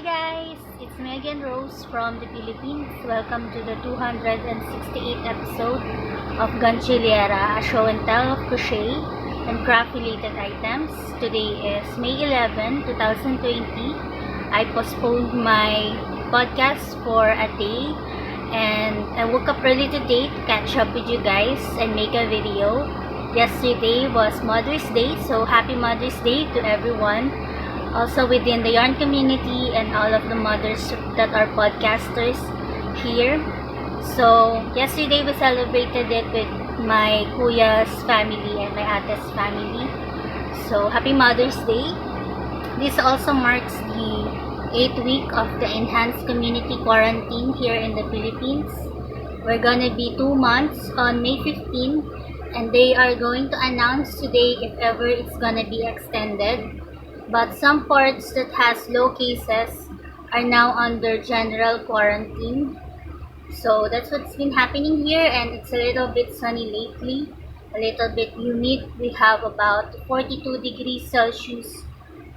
Hi guys, it's Megan Rose from the Philippines. Welcome to the 268th episode of Gantsilyera, a show and tell of crochet and craft related items. Today is May 11, 2020. I postponed my podcast for a day and I woke up early today to catch up with you guys and make a video. Yesterday was Mother's Day, so happy Mother's Day to everyone. Also within the yarn community and all of the mothers that are podcasters here. So yesterday we celebrated it with my kuya's family and my ate's family. So happy Mother's Day. This also marks the 8th week of the enhanced community quarantine here in the Philippines. We're gonna be 2 months on May 15, and they are going to announce today if ever it's gonna be extended. But some ports that has low cases are now under general quarantine. So that's what's been happening here, and it's a little bit sunny lately, a little bit humid. We have about 42 degrees Celsius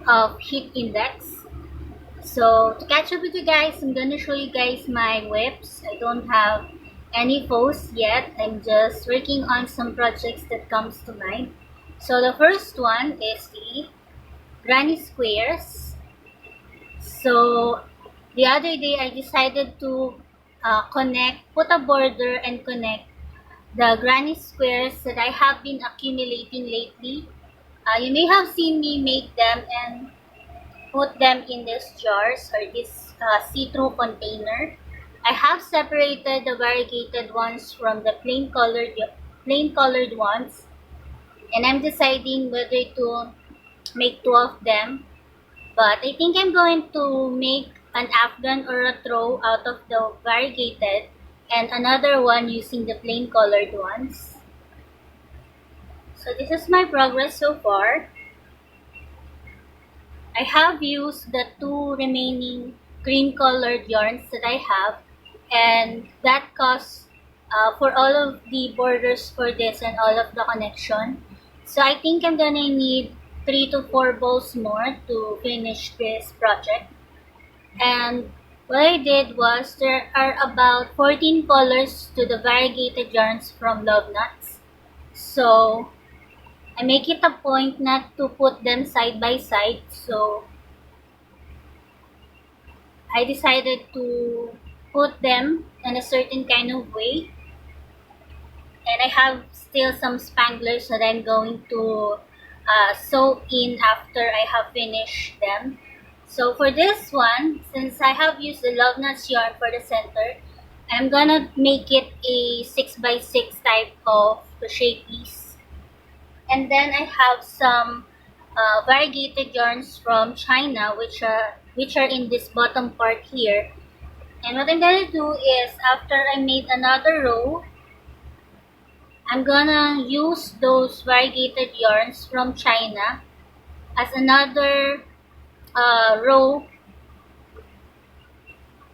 of heat index. So to catch up with you guys, I'm gonna show you guys my whips. I don't have any posts yet. I'm just working on some projects that comes to mind. So the first one is the granny squares. So the other day I decided to put a border and connect the granny squares that I have been accumulating lately. You may have seen me make them and put them in these jars or this see-through container. I have separated the variegated ones from the plain colored ones, and I'm deciding whether to make 2 of them, but I think I'm going to make an afghan or a throw out of the variegated and another one using the plain colored ones. So this is my progress so far. I have used the 2 remaining green colored yarns that I have, and that costs for all of the borders for this and all of the connection. So I think I'm gonna need 3 to 4 balls more to finish this project. And what I did was there are about 14 colors to the variegated yarns from Love Nuts. So I make it a point not to put them side by side. So I decided to put them in a certain kind of way. And I have still some spanglers that I'm going to sew in after I have finished them. So for this one, since I have used the Love Nuts yarn for the center, I'm gonna make it a 6x6 type of crochet piece. And then I have some variegated yarns from China, which are in this bottom part here. And what I'm gonna do is, after I made another row, I'm gonna use those variegated yarns from China as another row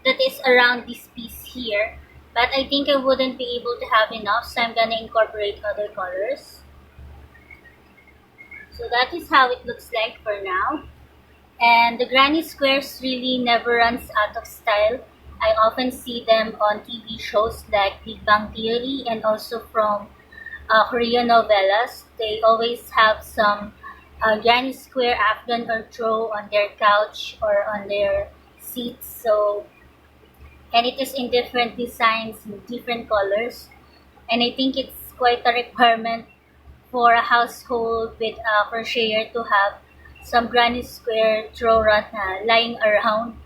that is around this piece here. But I think I wouldn't be able to have enough, so I'm gonna incorporate other colors. So that is how it looks like for now. And the granny squares really never runs out of style. I often see them on TV shows like Big Bang Theory and also from Korean novellas. They always have some granny square afghan or throw on their couch or on their seats. So, and it is in different designs, in different colors. And I think it's quite a requirement for a household with a crocheter to have some granny square throw lying around.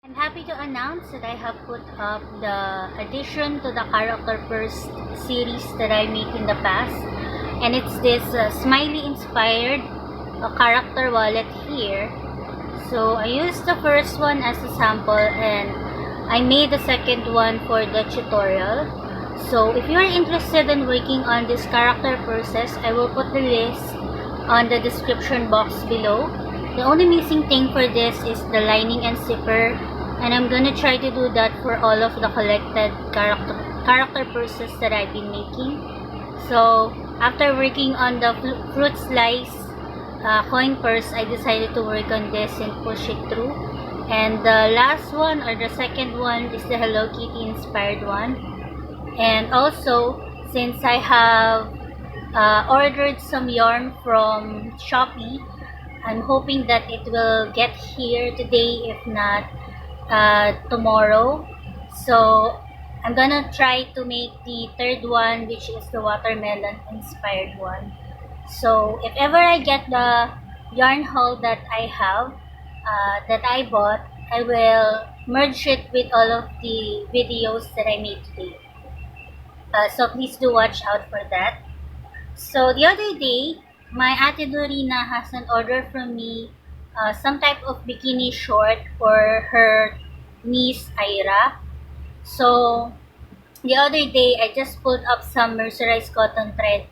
I'm happy to announce that I have put up the addition to the character purse series that I made in the past, and it's this smiley inspired character wallet here. So I used the first one as a sample and I made the second one for the tutorial. So if you are interested in working on these character purses, I will put the list on the description box below. The only missing thing for this is the lining and zipper, and I'm gonna try to do that for all of the collected character purses that I've been making. So after working on the fruit slice coin purse, I decided to work on this and push it through. And the last one, or the second one, is the Hello Kitty inspired one. And also, since I have ordered some yarn from Shopee, I'm hoping that it will get here today, if not tomorrow. So I'm gonna try to make the third one, which is the watermelon inspired one. So if ever I get the yarn haul that I have, that I bought, I will merge it with all of the videos that I made today. So please do watch out for that. So the other day, my Ate Dorina has an order from me, some type of bikini short for her niece Ira. So the other day, I just pulled up some mercerized cotton thread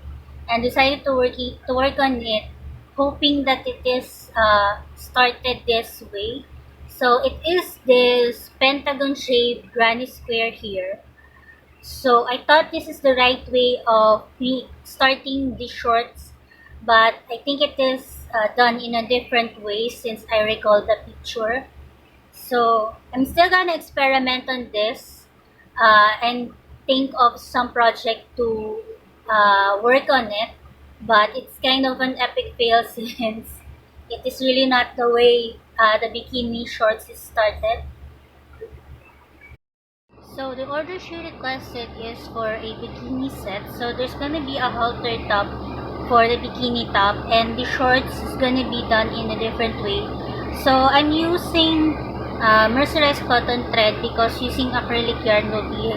and decided to work on it, hoping that it is started this way. So it is this pentagon shaped granny square here. So I thought this is the right way of starting the shorts, but I think it is done in a different way since I recall the picture. So I'm still gonna experiment on this and think of some project to work on it, but it's kind of an epic fail since it is really not the way the bikini shorts is started. So the order she requested is for a bikini set. So there's gonna be a halter top for the bikini top, and the shorts is gonna be done in a different way. So I'm using mercerized cotton thread because using acrylic yarn will be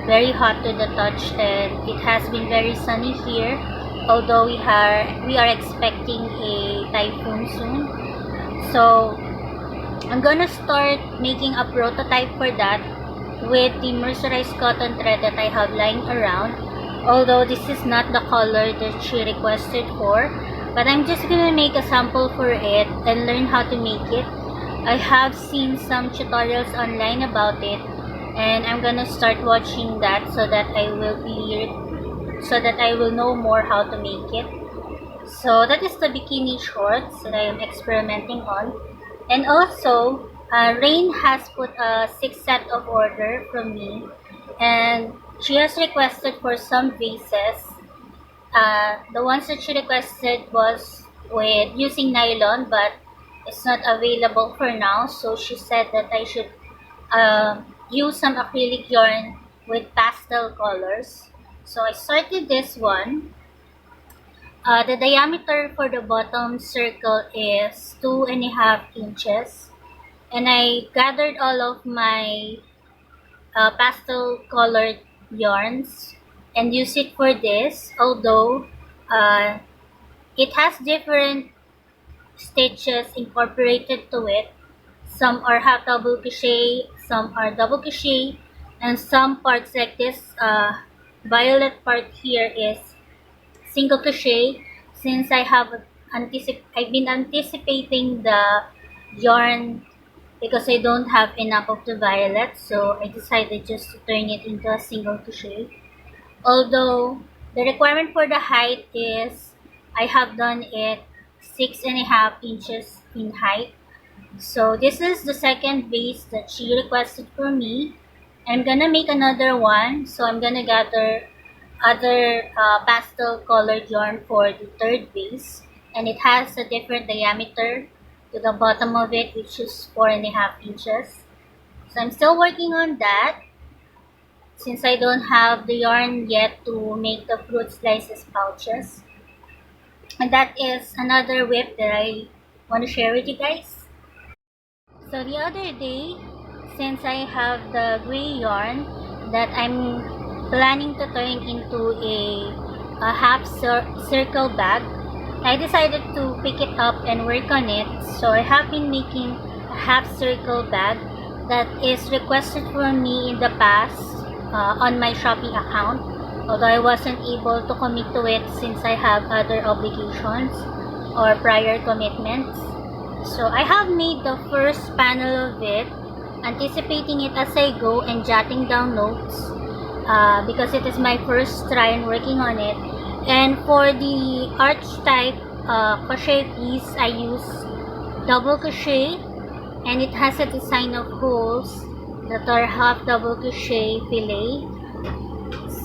very hot to the touch, and it has been very sunny here, although we are expecting a typhoon soon. So I'm gonna start making a prototype for that with the mercerized cotton thread that I have lying around, although this is not the color that she requested for, but I'm just gonna make a sample for it and learn how to make it. I have seen some tutorials online about it, and I'm gonna start watching that so that I will know more how to make it. So that is the bikini shorts that I am experimenting on. And also, Rain has put a 6 set of order from me, and she has requested for some vases. The ones that she requested was with using nylon, but it's not available for now, so she said that I should use some acrylic yarn with pastel colors. So I started this one. The diameter for the bottom circle is 2.5 inches, and I gathered all of my pastel colored yarns and use it for this, although it has different stitches incorporated to it. Some are half double crochet, some are double crochet, and some parts like this violet part here is single crochet. Since I've been anticipating the yarn because I don't have enough of the violet, so I decided just to turn it into a single crochet. Although the requirement for the height is I have done it 6.5 inches in height. So this is the second base that she requested for me. I'm gonna make another one, so I'm gonna gather other pastel colored yarn for the third base, and it has a different diameter to the bottom of it, which is 4.5 inches. So I'm still working on that since I don't have the yarn yet to make the fruit slices pouches. And that is another whip that I want to share with you guys. So the other day, since I have the gray yarn that I'm planning to turn into a half circle bag, I decided to pick it up and work on it. So I have been making a half circle bag that is requested for me in the past on my Shopee account, although I wasn't able to commit to it since I have other obligations or prior commitments. So I have made the first panel of it, anticipating it as I go and jotting down notes because it is my first try in working on it. And for the arch type crochet piece, I use double crochet, and it has a design of holes that are half double crochet fillet.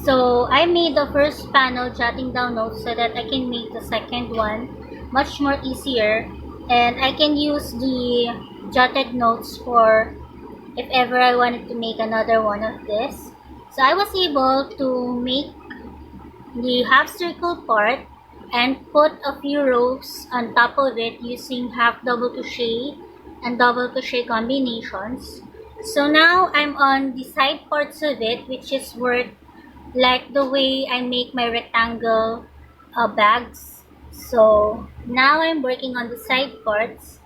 So I made the first panel jotting down notes so that I can make the second one much more easier, and I can use the jotted notes for if ever I wanted to make another one of this. So I was able to make the half circle part and put a few rows on top of it using half double crochet and double crochet combinations. So now I'm on the side parts of it, which is worked like the way I make my rectangle bags. So now I'm working on the side parts,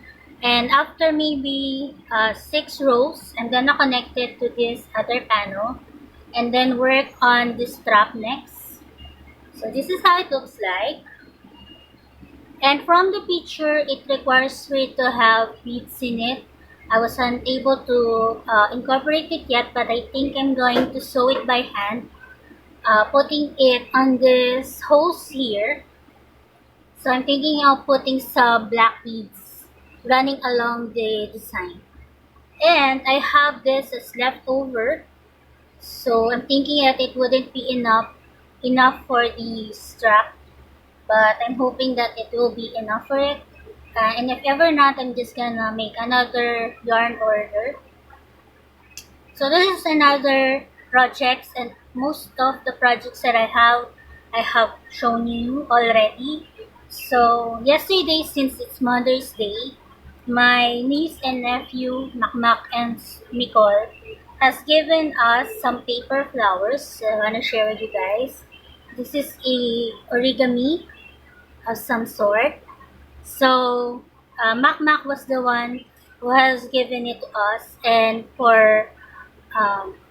and after maybe 6 rows, I'm gonna connect it to this other panel and then work on the strap next. So this is how it looks like. And from the picture, it requires for it to have beads in it. I was unable to incorporate it yet, but I think I'm going to sew it by hand, putting it on this holes here. So I'm thinking of putting some black beads running along the design. And I have this as leftover. So I'm thinking that it wouldn't be enough for the strap, but I'm hoping that it will be enough for it. And if ever not, I'm just gonna make another yarn order. So this is another projects, and most of the projects that I have shown you already. So yesterday, since it's Mother's Day, my niece and nephew Makmak and Nicole has given us some paper flowers. I want to share with you guys. This is a origami of some sort. So Makmak was the one who has given it to us, and for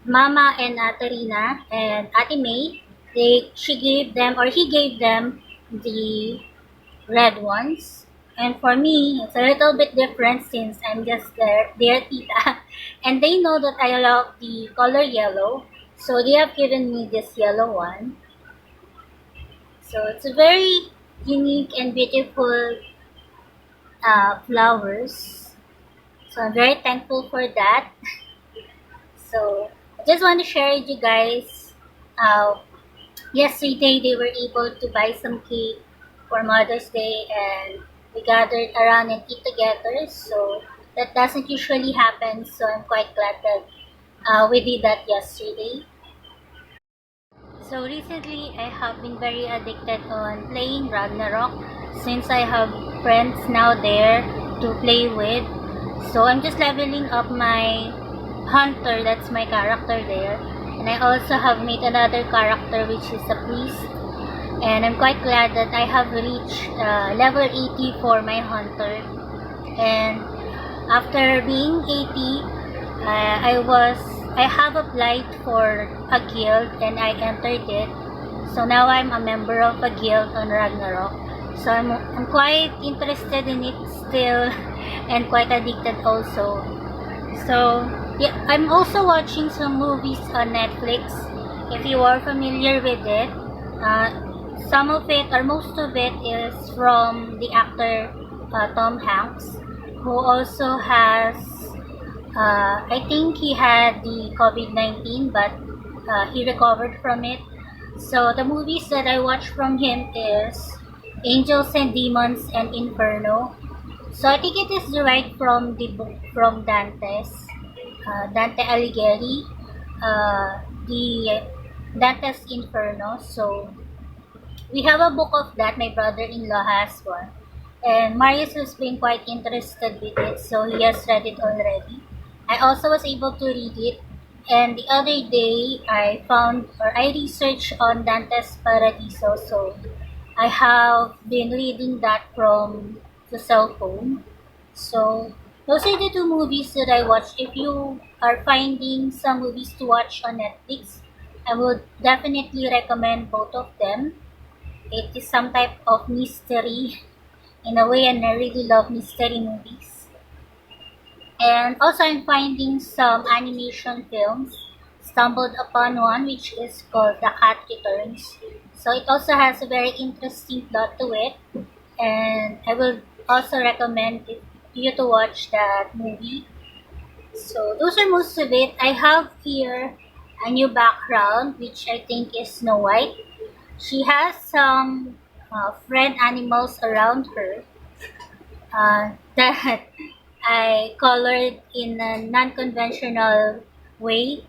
Mama and Atarina and Ate May, he gave them the red ones. And for me, it's a little bit different since I'm just their tita. And they know that I love the color yellow. So they have given me this yellow one. So it's a very unique and beautiful flowers. So I'm very thankful for that. So I just want to share with you guys, yesterday they were able to buy some cake for Mother's Day, and we gathered around and eat together. So that doesn't usually happen, so I'm quite glad that we did that yesterday. So recently I have been very addicted on playing Ragnarok since I have friends now there to play with. So I'm just leveling up my hunter, that's my character there. And I also have made another character which is a priest. And I'm quite glad that I have reached level 80 for my hunter. And after being 80, I have applied for a guild and I entered it. So now I'm a member of a guild on Ragnarok. So I'm quite interested in it still and quite addicted also. So yeah, I'm also watching some movies on Netflix. If you are familiar with it, some of it or most of it is from the actor Tom Hanks, who also has I think he had the COVID-19, but he recovered from it. So the movies that I watch from him is Angels and Demons and Inferno. So I think it is derived from the book from Dante Alighieri, the Dante's Inferno. So we have a book of that. My brother-in-law has one, and Marius has been quite interested with it, so he has read it already. I also was able to read it, and the other day I researched on Dante's Paradiso, so I have been reading that from the cell phone. So those are the two movies that I watched. If you are finding some movies to watch on Netflix, I would definitely recommend both of them. It is some type of mystery in a way, and I really love mystery movies. And also I'm finding some animation films. Stumbled upon one which is called The Cat Returns. So it also has a very interesting plot to it. and I will also recommend you to watch that movie. So those are most of it. I have here a new background, which I think is Snow White. She has some friend animals around her that I colored in a non-conventional way.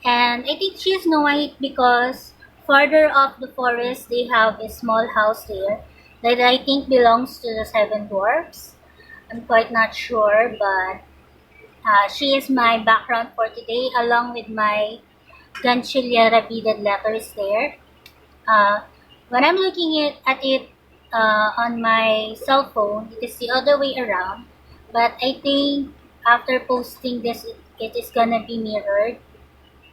And I think she's Snow White because farther up the forest they have a small house there that I think belongs to the seven dwarfs. I'm quite not sure, but she is my background for today along with my Gantsilyera beaded letters there. Uh, when I'm looking at it on my cell phone, it is the other way around. But I think after posting this, it is gonna be mirrored.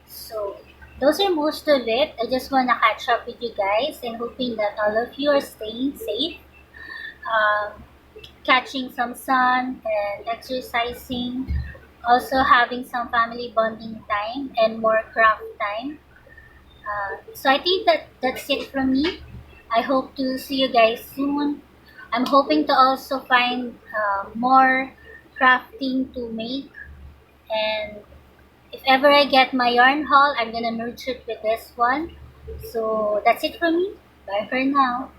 So those are most of it. I just wanna catch up with you guys and hoping that all of you are staying safe, um, catching some sun and exercising, also having some family bonding time and more craft time. So I think that's it from me. I hope to see you guys soon. I'm hoping to also find more crafting to make, and if ever I get my yarn haul, I'm gonna merge it with this one. So that's it from me. Bye for now.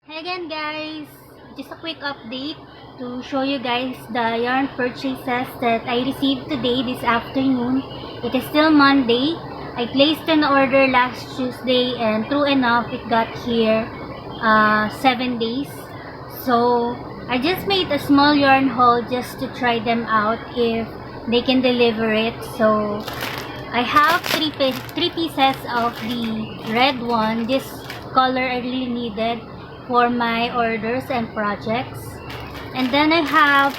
Hey again guys, just a quick update to show you guys the yarn purchases that I received today this afternoon. It is still Monday. I placed an order last Tuesday and true enough it got here 7 days. So I just made a small yarn haul just to try them out if they can deliver it. So I have three pieces of the red one. This color I really needed for my orders and projects. And then I have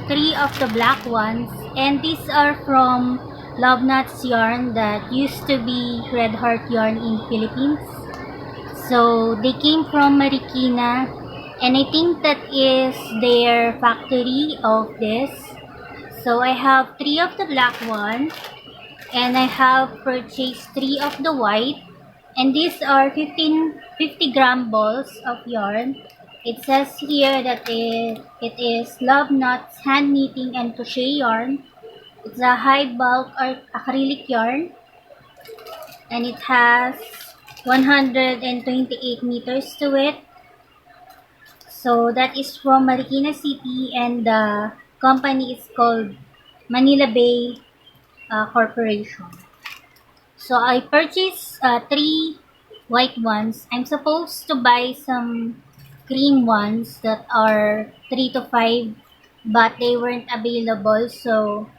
three of the black ones, and these are from Love Nuts yarn that used to be Red Heart yarn in Philippines. So they came from Marikina, and I think that is their factory of this. So I have three of the black one, and I have purchased three of the white, and these are 50-gram balls of yarn. It says here that it is Love Nuts hand knitting and crochet yarn. It's a high bulk acrylic yarn, and it has 128 meters to it. So that is from Marikina City, and the company is called Manila Bay Corporation. So I purchased three white ones. I'm supposed to buy some green ones that are 3 to 5, but they weren't available. So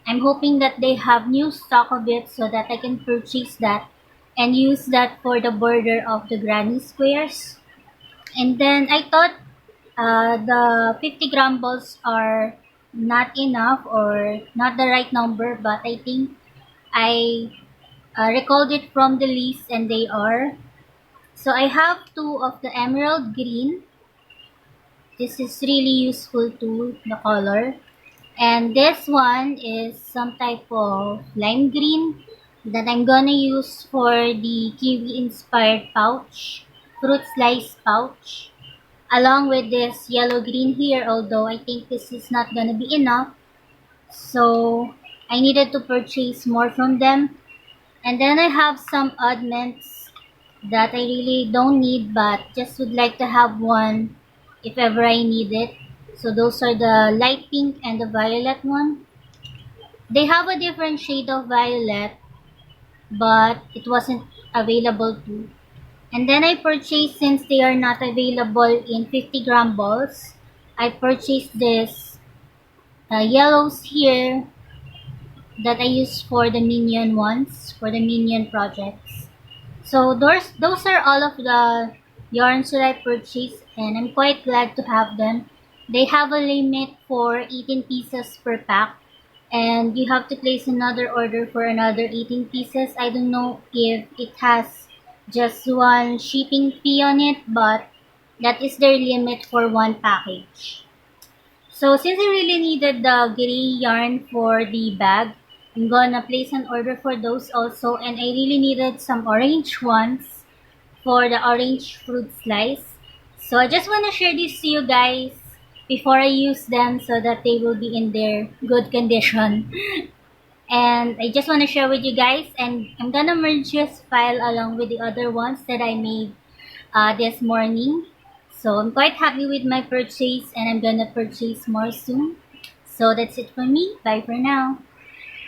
I'm hoping that they have new stock of it so that I can purchase that and use that for the border of the granny squares. And then I thought the 50-gram balls are not enough or not the right number, but I think I recalled it from the list and they are. So I have two of the emerald green. This is really useful too, the color. And this one is some type of lime green that I'm gonna use for the kiwi inspired pouch, fruit slice pouch. Along with this yellow green here, although I think this is not gonna be enough. So I needed to purchase more from them. And then I have some oddments that I really don't need but just would like to have one if ever I need it. So those are the light pink and the violet one. They have a different shade of violet, but it wasn't available too. And then I purchased, since they are not available in 50-gram balls, I purchased this yellows here that I use for the minion ones, for the minion projects. So those are all of the yarns that I purchased, and I'm quite glad to have them. They have a limit for 18 pieces per pack, and you have to place another order for another 18 pieces. I don't know if it has just one shipping fee on it, but that is their limit for one package. So since I really needed the gray yarn for the bag, I'm gonna place an order for those also, and I really needed some orange ones for the orange fruit slice. So I just want to share this to you guys before I use them so that they will be in their good condition. And I just want to share with you guys, and I'm gonna merge this file along with the other ones that I made this morning. So I'm quite happy with my purchase, and I'm gonna purchase more soon. So that's it for me. Bye for now.